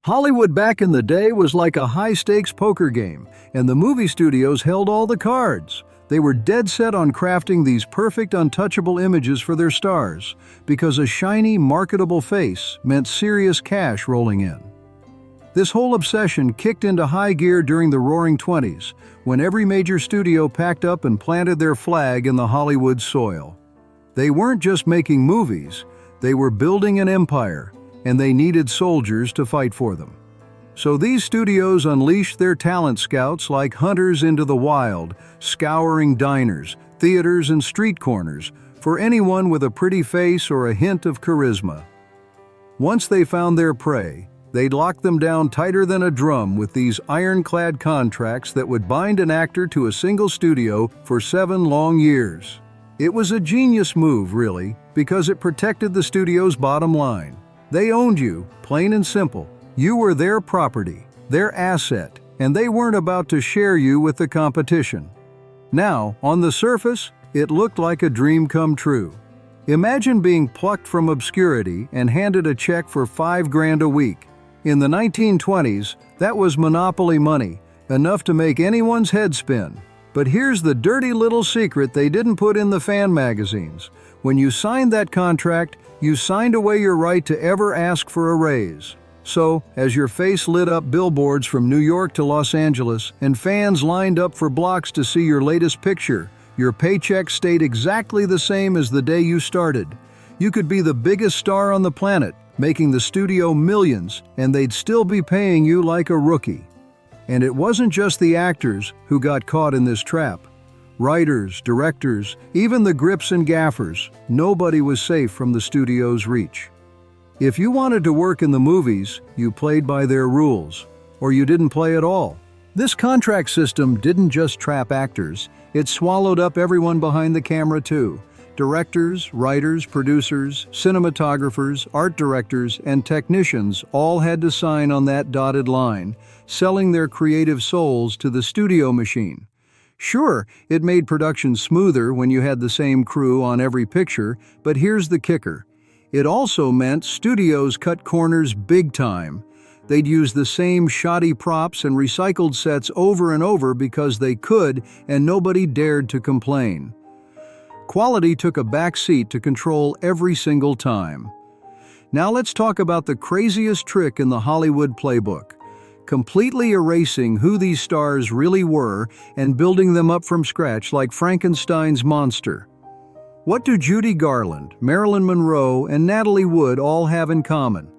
Hollywood back in the day was like a high-stakes poker game, and the movie studios held all the cards. They were dead set on crafting these perfect, untouchable images for their stars, because a shiny, marketable face meant serious cash rolling in. This whole obsession kicked into high gear during the Roaring '20s, when every major studio packed up and planted their flag in the Hollywood soil. They weren't just making movies, they were building an empire, and they needed soldiers to fight for them. So these studios unleashed their talent scouts like hunters into the wild, scouring diners, theaters, and street corners for anyone with a pretty face or a hint of charisma. Once they found their prey, they'd lock them down tighter than a drum with these ironclad contracts that would bind an actor to a single studio for 7 long years. It was a genius move, really, because it protected the studio's bottom line. They owned you, plain and simple. You were their property, their asset, and they weren't about to share you with the competition. Now, on the surface, it looked like a dream come true. Imagine being plucked from obscurity and handed a check for $5,000 a week. In the 1920s, that was monopoly money, enough to make anyone's head spin. But here's the dirty little secret they didn't put in the fan magazines. When you signed that contract, you signed away your right to ever ask for a raise. So, as your face lit up billboards from New York to Los Angeles, and fans lined up for blocks to see your latest picture, your paycheck stayed exactly the same as the day you started. You could be the biggest star on the planet, making the studio millions, and they'd still be paying you like a rookie. And it wasn't just the actors who got caught in this trap. Writers, directors, even the grips and gaffers, nobody was safe from the studio's reach. If you wanted to work in the movies, you played by their rules, or you didn't play at all. This contract system didn't just trap actors, it swallowed up everyone behind the camera too. Directors, writers, producers, cinematographers, art directors, and technicians all had to sign on that dotted line, selling their creative souls to the studio machine. Sure, it made production smoother when you had the same crew on every picture, but here's the kicker. It also meant studios cut corners big time. They'd use the same shoddy props and recycled sets over and over because they could, and nobody dared to complain. Quality took a back seat to control every single time. Now let's talk about the craziest trick in the Hollywood playbook. Completely erasing who these stars really were and building them up from scratch like Frankenstein's monster. What do Judy Garland, Marilyn Monroe, and Natalie Wood all have in common?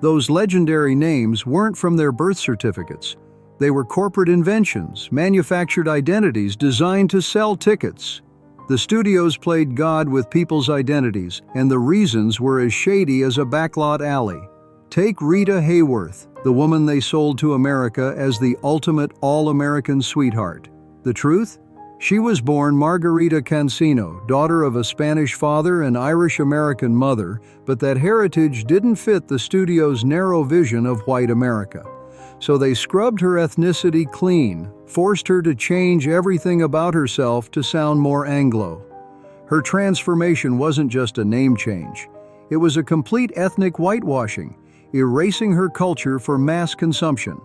Those legendary names weren't from their birth certificates. They were corporate inventions, manufactured identities designed to sell tickets. The studios played God with people's identities, and the reasons were as shady as a backlot alley. Take Rita Hayworth, the woman they sold to America as the ultimate all-American sweetheart. The truth? She was born Margarita Cancino, daughter of a Spanish father and Irish-American mother, but that heritage didn't fit the studio's narrow vision of white America. So they scrubbed her ethnicity clean, forced her to change everything about herself to sound more Anglo. Her transformation wasn't just a name change. It was a complete ethnic whitewashing, erasing her culture for mass consumption.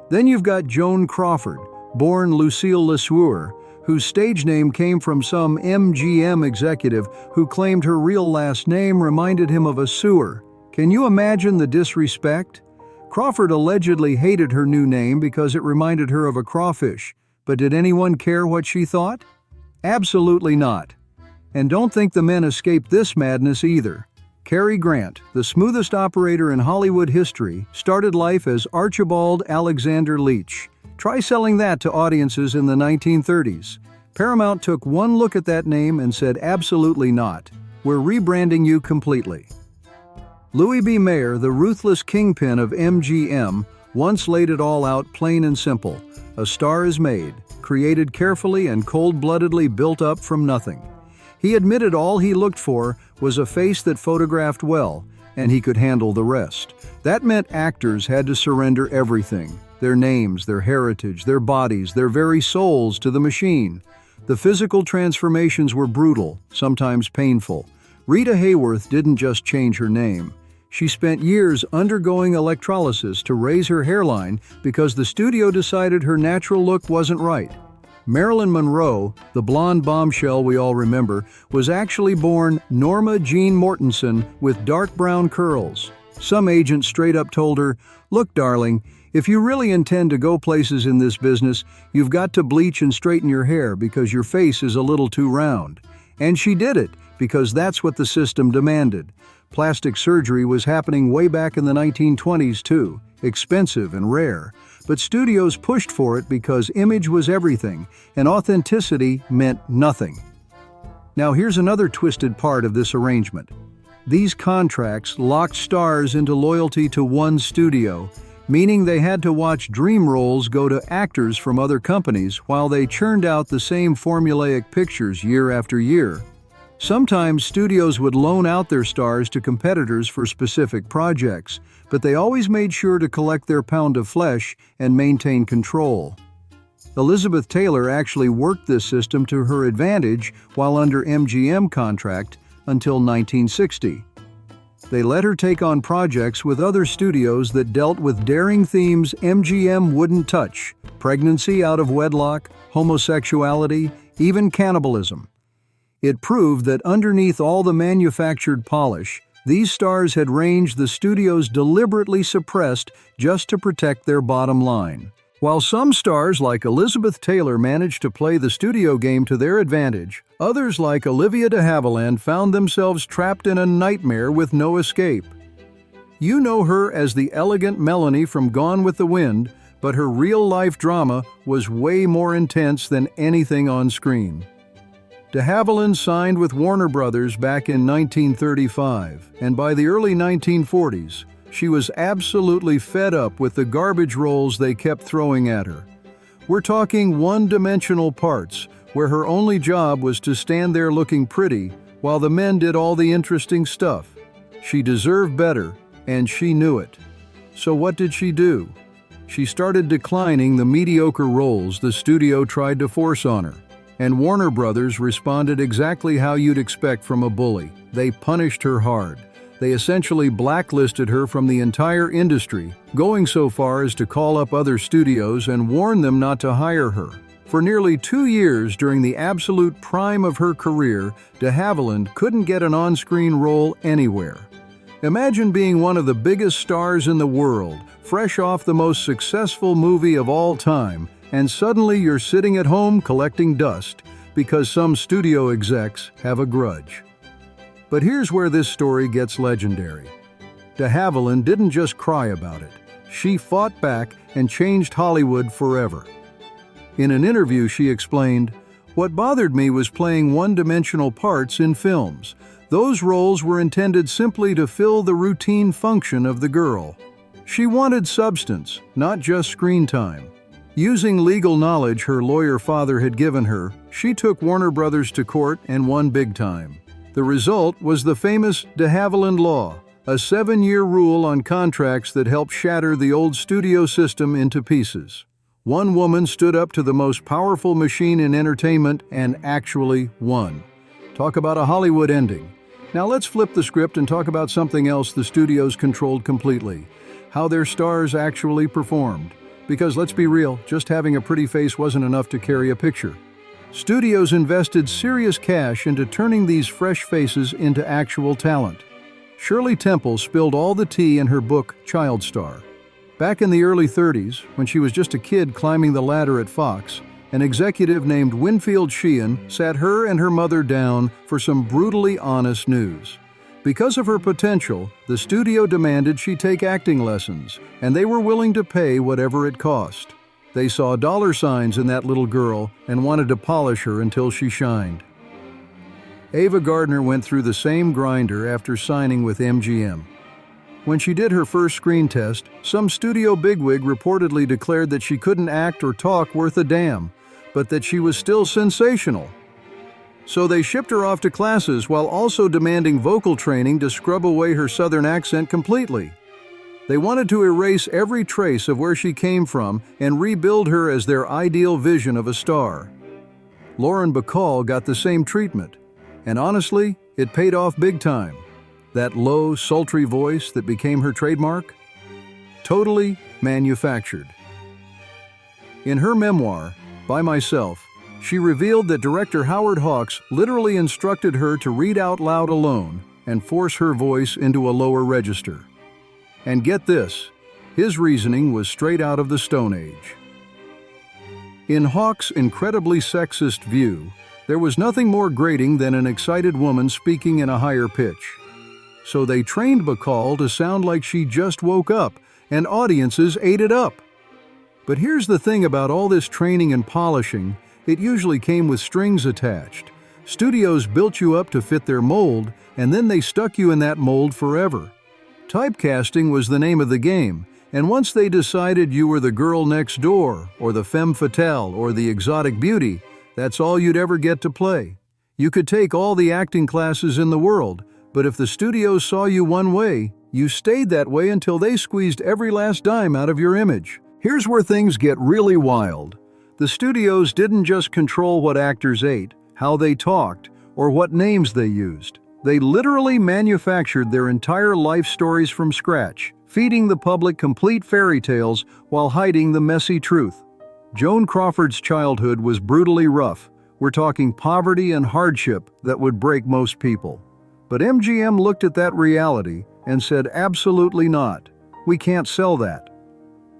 Then you've got Joan Crawford, born Lucille LeSueur, whose stage name came from some MGM executive who claimed her real last name reminded him of a sewer. Can you imagine the disrespect? Crawford allegedly hated her new name because it reminded her of a crawfish, but did anyone care what she thought? Absolutely not. And don't think the men escaped this madness either. Cary Grant, the smoothest operator in Hollywood history, started life as Archibald Alexander Leach. Try selling that to audiences in the 1930s. Paramount took one look at that name and said absolutely not. We're rebranding you completely. Louis B. Mayer, the ruthless kingpin of MGM, once laid it all out plain and simple. A star is made, created carefully and cold-bloodedly built up from nothing. He admitted all he looked for was a face that photographed well, and he could handle the rest. That meant actors had to surrender everything, their names, their heritage, their bodies, their very souls to the machine. The physical transformations were brutal, sometimes painful. Rita Hayworth didn't just change her name. She spent years undergoing electrolysis to raise her hairline because the studio decided her natural look wasn't right. Marilyn Monroe, the blonde bombshell we all remember, was actually born Norma Jean Mortensen with dark brown curls. Some agent straight up told her, "Look, darling, if you really intend to go places in this business, you've got to bleach and straighten your hair because your face is a little too round." And she did it because that's what the system demanded. Plastic surgery was happening way back in the 1920s too, expensive and rare. But studios pushed for it because image was everything, and authenticity meant nothing. Now here's another twisted part of this arrangement. These contracts locked stars into loyalty to one studio, meaning they had to watch dream roles go to actors from other companies while they churned out the same formulaic pictures year after year. Sometimes studios would loan out their stars to competitors for specific projects, but they always made sure to collect their pound of flesh and maintain control. Elizabeth Taylor actually worked this system to her advantage while under MGM contract until 1960. They let her take on projects with other studios that dealt with daring themes MGM wouldn't touch: pregnancy out of wedlock, homosexuality, even cannibalism. It proved that underneath all the manufactured polish, these stars had range the studios deliberately suppressed just to protect their bottom line. While some stars like Elizabeth Taylor managed to play the studio game to their advantage, others like Olivia de Havilland found themselves trapped in a nightmare with no escape. You know her as the elegant Melanie from Gone with the Wind, but her real-life drama was way more intense than anything on screen. De Havilland signed with Warner Brothers back in 1935, and by the early 1940s, she was absolutely fed up with the garbage roles they kept throwing at her. We're talking one-dimensional parts, where her only job was to stand there looking pretty, while the men did all the interesting stuff. She deserved better, and she knew it. So what did she do? She started declining the mediocre roles the studio tried to force on her. And Warner Brothers responded exactly how you'd expect from a bully. They punished her hard. They essentially blacklisted her from the entire industry, going so far as to call up other studios and warn them not to hire her. For nearly 2 years during the absolute prime of her career, de Havilland couldn't get an on-screen role anywhere. Imagine being one of the biggest stars in the world, fresh off the most successful movie of all time, and suddenly you're sitting at home collecting dust because some studio execs have a grudge. But here's where this story gets legendary. De Havilland didn't just cry about it. She fought back and changed Hollywood forever. In an interview, she explained, "What bothered me was playing one-dimensional parts in films. Those roles were intended simply to fill the routine function of the girl. She wanted substance, not just screen time." Using legal knowledge her lawyer father had given her, she took Warner Brothers to court and won big time. The result was the famous de Havilland Law, a 7-year rule on contracts that helped shatter the old studio system into pieces. One woman stood up to the most powerful machine in entertainment and actually won. Talk about a Hollywood ending. Now let's flip the script and talk about something else the studios controlled completely: how their stars actually performed. Because let's be real, just having a pretty face wasn't enough to carry a picture. Studios invested serious cash into turning these fresh faces into actual talent. Shirley Temple spilled all the tea in her book, Child Star. Back in the early 30s, when she was just a kid climbing the ladder at Fox, an executive named Winfield Sheehan sat her and her mother down for some brutally honest news. Because of her potential, the studio demanded she take acting lessons, and they were willing to pay whatever it cost. They saw dollar signs in that little girl and wanted to polish her until she shined. Ava Gardner went through the same grinder after signing with MGM. When she did her first screen test, some studio bigwig reportedly declared that she couldn't act or talk worth a damn, but that she was still sensational. So they shipped her off to classes while also demanding vocal training to scrub away her southern accent completely. They wanted to erase every trace of where she came from and rebuild her as their ideal vision of a star. Lauren Bacall got the same treatment, and honestly, it paid off big time. That low, sultry voice that became her trademark? Totally manufactured. In her memoir, By Myself, she revealed that director Howard Hawks literally instructed her to read out loud alone and force her voice into a lower register. And get this, his reasoning was straight out of the Stone Age. In Hawks' incredibly sexist view, there was nothing more grating than an excited woman speaking in a higher pitch. So they trained Bacall to sound like she just woke up, and audiences ate it up. But here's the thing about all this training and polishing, it usually came with strings attached. Studios built you up to fit their mold, and then they stuck you in that mold forever. Typecasting was the name of the game, and once they decided you were the girl next door, or the femme fatale, or the exotic beauty, that's all you'd ever get to play. You could take all the acting classes in the world, but if the studios saw you one way, you stayed that way until they squeezed every last dime out of your image. Here's where things get really wild. The studios didn't just control what actors ate, how they talked, or what names they used. They literally manufactured their entire life stories from scratch, feeding the public complete fairy tales while hiding the messy truth. Joan Crawford's childhood was brutally rough. We're talking poverty and hardship that would break most people. But MGM looked at that reality and said, absolutely not. We can't sell that.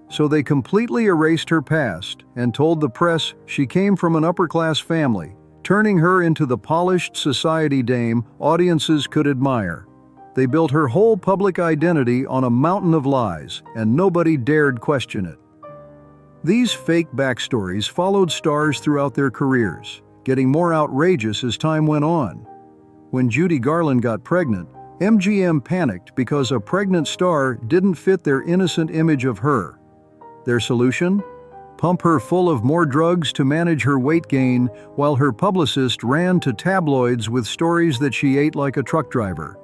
So they completely erased her past and told the press she came from an upper-class family, turning her into the polished society dame audiences could admire. They built her whole public identity on a mountain of lies, and nobody dared question it. These fake backstories followed stars throughout their careers, getting more outrageous as time went on. When Judy Garland got pregnant, MGM panicked because a pregnant star didn't fit their innocent image of her. Their solution? Pump her full of more drugs to manage her weight gain, while her publicist ran to tabloids with stories that she ate like a truck driver.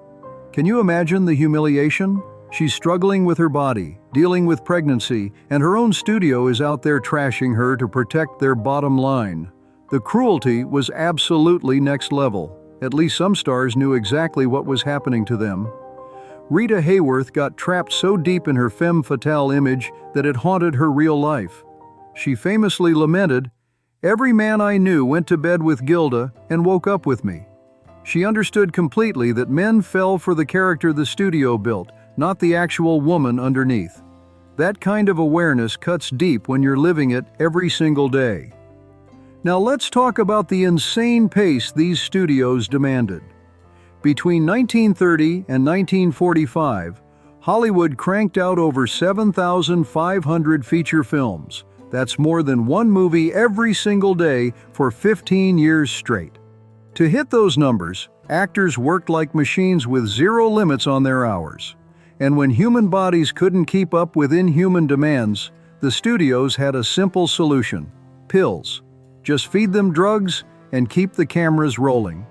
Can you imagine the humiliation? She's struggling with her body, dealing with pregnancy, and her own studio is out there trashing her to protect their bottom line. The cruelty was absolutely next level. At least some stars knew exactly what was happening to them. Rita Hayworth got trapped so deep in her femme fatale image that it haunted her real life. She famously lamented, "Every man I knew went to bed with Gilda and woke up with me." She understood completely that men fell for the character the studio built, not the actual woman underneath. That kind of awareness cuts deep when you're living it every single day. Now let's talk about the insane pace these studios demanded. Between 1930 and 1945, Hollywood cranked out over 7,500 feature films. That's more than one movie every single day for 15 years straight. To hit those numbers, actors worked like machines with zero limits on their hours. And when human bodies couldn't keep up with inhuman demands, the studios had a simple solution: pills. Just feed them drugs and keep the cameras rolling.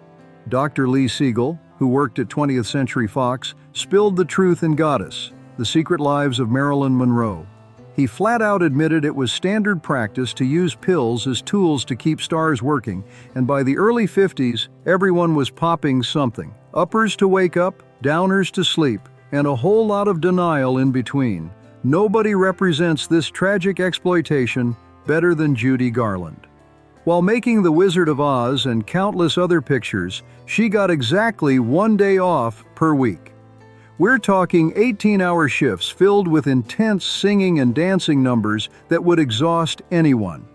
Dr. Lee Siegel, who worked at 20th Century Fox, spilled the truth in Goddess, The Secret Lives of Marilyn Monroe. He flat out admitted it was standard practice to use pills as tools to keep stars working, and by the early 50s, everyone was popping something. Uppers to wake up, downers to sleep, and a whole lot of denial in between. Nobody represents this tragic exploitation better than Judy Garland. While making The Wizard of Oz and countless other pictures, she got exactly one day off per week. We're talking 18-hour shifts filled with intense singing and dancing numbers that would exhaust anyone.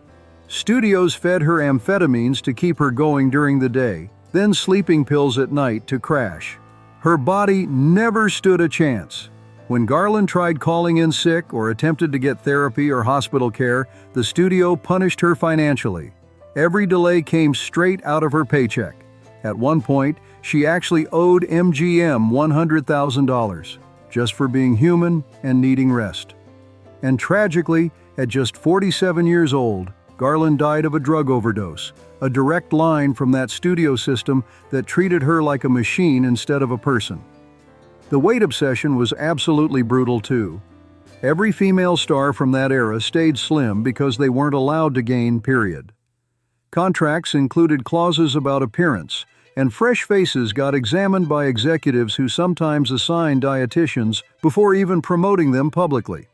Studios fed her amphetamines to keep her going during the day, then sleeping pills at night to crash. Her body never stood a chance. When Garland tried calling in sick or attempted to get therapy or hospital care, the studio punished her financially. Every delay came straight out of her paycheck. At one point, she actually owed MGM $100,000 just for being human and needing rest. And tragically, at just 47 years old, Garland died of a drug overdose, a direct line from that studio system that treated her like a machine instead of a person. The weight obsession was absolutely brutal too. Every female star from that era stayed slim because they weren't allowed to gain, period. Contracts included clauses about appearance, and fresh faces got examined by executives who sometimes assigned dietitians before even promoting them publicly.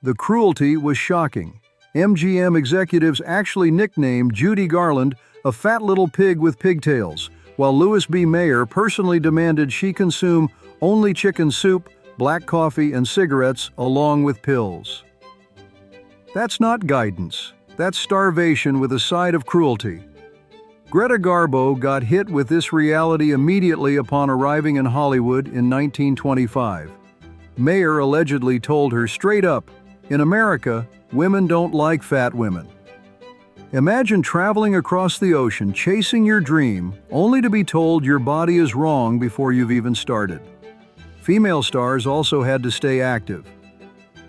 The cruelty was shocking. MGM executives actually nicknamed Judy Garland a fat little pig with pigtails, while Louis B. Mayer personally demanded she consume only chicken soup, black coffee, and cigarettes along with pills. That's not guidance. That's starvation with a side of cruelty. Greta Garbo got hit with this reality immediately upon arriving in Hollywood in 1925. Mayer allegedly told her straight up, "In America, women don't like fat women." Imagine traveling across the ocean, chasing your dream, only to be told your body is wrong before you've even started. Female stars also had to stay active.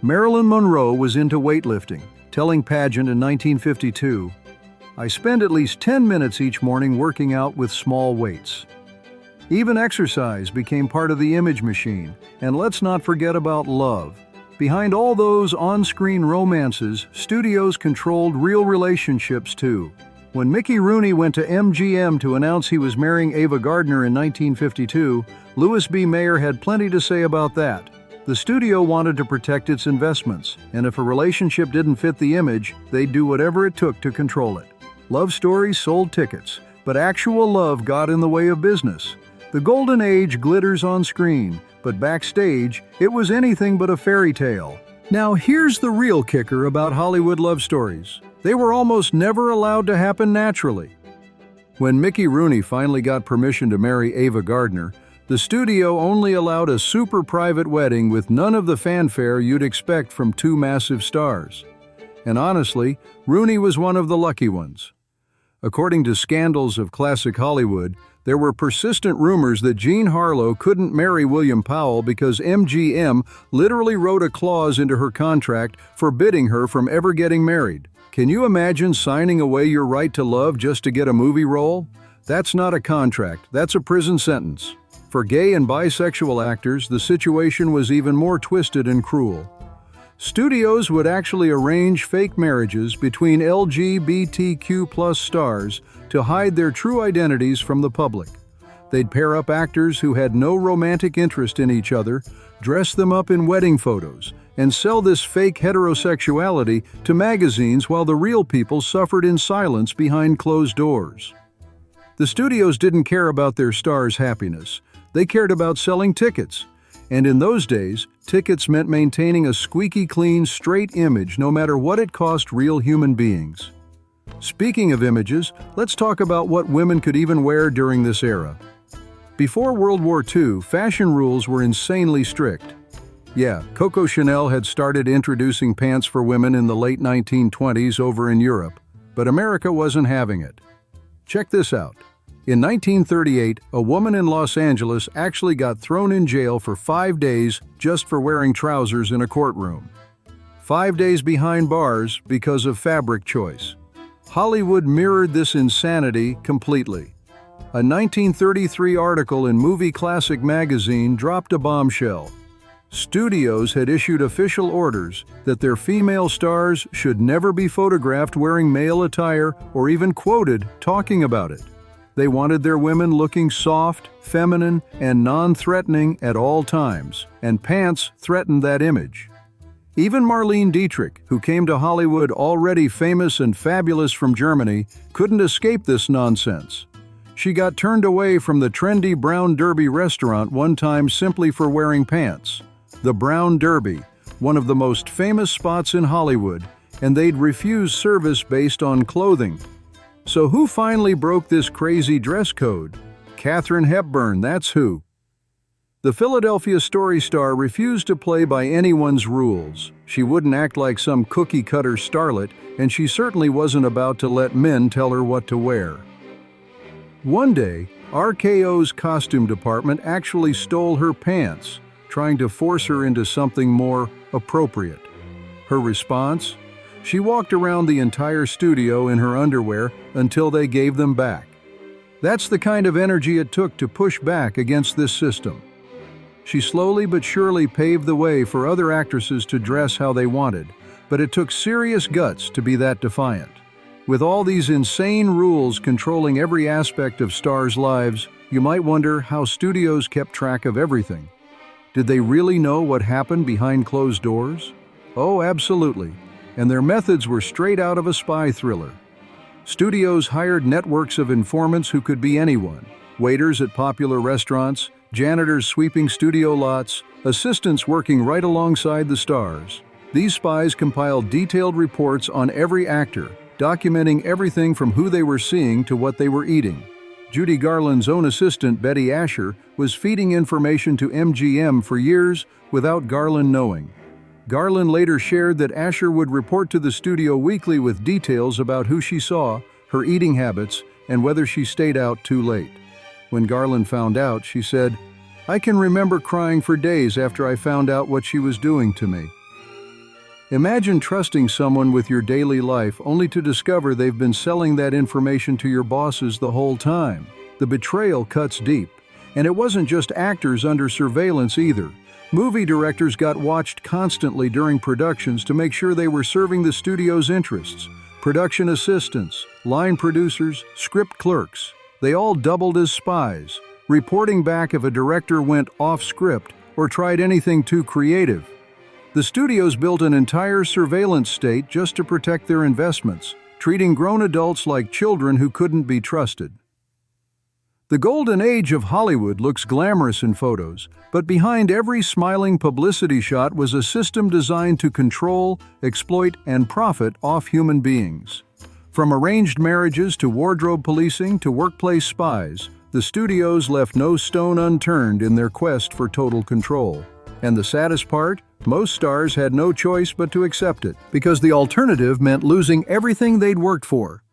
Marilyn Monroe was into weightlifting, telling Pageant in 1952, "I spend at least 10 minutes each morning working out with small weights." Even exercise became part of the image machine, and let's not forget about love. Behind all those on-screen romances, studios controlled real relationships too. When Mickey Rooney went to MGM to announce he was marrying Ava Gardner in 1952, Louis B. Mayer had plenty to say about that. The studio wanted to protect its investments, and if a relationship didn't fit the image, they'd do whatever it took to control it. Love stories sold tickets, but actual love got in the way of business. The golden age glitters on screen, but backstage, it was anything but a fairy tale. Now here's the real kicker about Hollywood love stories. They were almost never allowed to happen naturally. When Mickey Rooney finally got permission to marry Ava Gardner, the studio only allowed a super private wedding with none of the fanfare you'd expect from two massive stars. And honestly, Rooney was one of the lucky ones. According to Scandals of Classic Hollywood, there were persistent rumors that Jean Harlow couldn't marry William Powell because MGM literally wrote a clause into her contract forbidding her from ever getting married. Can you imagine signing away your right to love just to get a movie role? That's not a contract, that's a prison sentence. For gay and bisexual actors, the situation was even more twisted and cruel. Studios would actually arrange fake marriages between LGBTQ+ stars to hide their true identities from the public. They'd pair up actors who had no romantic interest in each other, dress them up in wedding photos, and sell this fake heterosexuality to magazines while the real people suffered in silence behind closed doors. The studios didn't care about their stars' happiness. They cared about selling tickets. And in those days, tickets meant maintaining a squeaky clean, straight image no matter what it cost real human beings. Speaking of images, let's talk about what women could even wear during this era. Before World War II, fashion rules were insanely strict. Yeah, Coco Chanel had started introducing pants for women in the late 1920s over in Europe, but America wasn't having it. Check this out. In 1938, a woman in Los Angeles actually got thrown in jail for 5 days just for wearing trousers in a courtroom. 5 days behind bars because of fabric choice. Hollywood mirrored this insanity completely. A 1933 article in Movie Classic magazine dropped a bombshell. Studios had issued official orders that their female stars should never be photographed wearing male attire or even quoted talking about it. They wanted their women looking soft, feminine, and non-threatening at all times, and pants threatened that image. Even Marlene Dietrich, who came to Hollywood already famous and fabulous from Germany, couldn't escape this nonsense. She got turned away from the trendy Brown Derby restaurant one time simply for wearing pants. The Brown Derby, one of the most famous spots in Hollywood, and they'd refuse service based on clothing. So who finally broke this crazy dress code? Katharine Hepburn, that's who. The Philadelphia story star refused to play by anyone's rules. She wouldn't act like some cookie-cutter starlet, and she certainly wasn't about to let men tell her what to wear. One day, RKO's costume department actually stole her pants, trying to force her into something more appropriate. Her response? She walked around the entire studio in her underwear until they gave them back. That's the kind of energy it took to push back against this system. She slowly but surely paved the way for other actresses to dress how they wanted, but it took serious guts to be that defiant. With all these insane rules controlling every aspect of stars' lives, you might wonder how studios kept track of everything. Did they really know what happened behind closed doors? Oh, absolutely. And their methods were straight out of a spy thriller. Studios hired networks of informants who could be anyone: waiters at popular restaurants, janitors sweeping studio lots, assistants working right alongside the stars. These spies compiled detailed reports on every actor, documenting everything from who they were seeing to what they were eating. Judy Garland's own assistant, Betty Asher, was feeding information to MGM for years without Garland knowing. Garland later shared that Asher would report to the studio weekly with details about who she saw, her eating habits, and whether she stayed out too late. When Garland found out, she said, "I can remember crying for days after I found out what she was doing to me." Imagine trusting someone with your daily life only to discover they've been selling that information to your bosses the whole time. The betrayal cuts deep. And it wasn't just actors under surveillance either. Movie directors got watched constantly during productions to make sure they were serving the studio's interests. Production assistants, line producers, script clerks, they all doubled as spies, reporting back if a director went off script or tried anything too creative. The studios built an entire surveillance state just to protect their investments, treating grown adults like children who couldn't be trusted. The golden age of Hollywood looks glamorous in photos, but behind every smiling publicity shot was a system designed to control, exploit, and profit off human beings. From arranged marriages to wardrobe policing to workplace spies, the studios left no stone unturned in their quest for total control. And the saddest part? Most stars had no choice but to accept it, because the alternative meant losing everything they'd worked for.